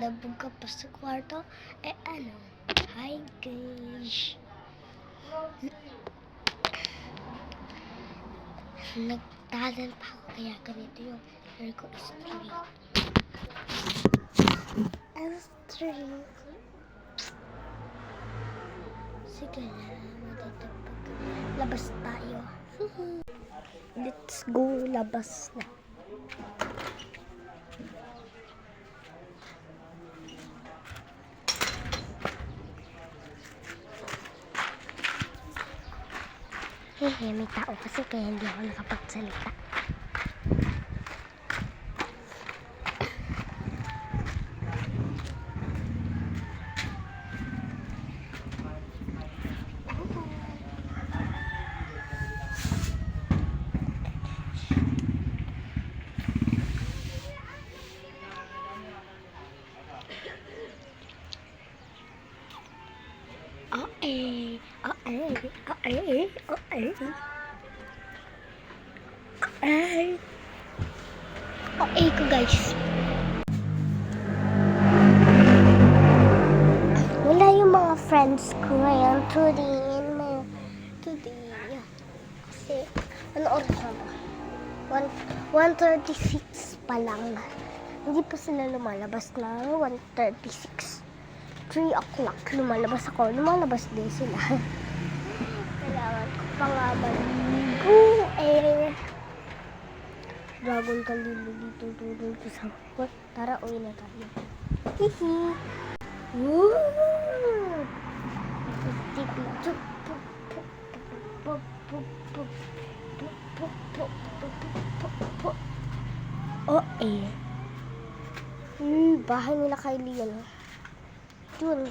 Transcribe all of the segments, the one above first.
nagdabog ka pa sa kwarto. Ano? Hi guys. Nagtalan pa ako kaya ganito yung hair ko is straight. I'm straight. Sige na, madadabog. Labas tayo. Let's go, labas na. May tao kasi kaya hindi ako nakapagsalita. Okay ko guys. Wala yung mga friends ko ngayon today. Kasi ano oras na ba? 1:36 pa lang. Hindi pa sila lumalabas na 1:36. 3 o'clock lumalabas ako. Lumalabas din sila. Kailangan ko pa nga maligo Dragon kalilo dito dito sa hot. Tara, uwi na tayo. Hihi. Woo! Bahay nila Kylie yan. Dun.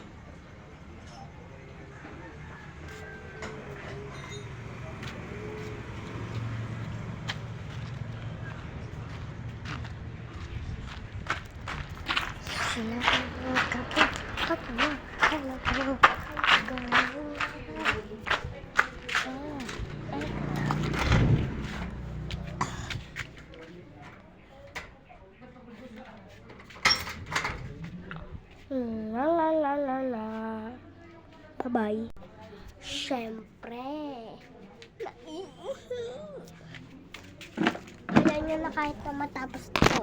Bye-bye. Siyempre. Kaya nyo na kahit na matapos ito.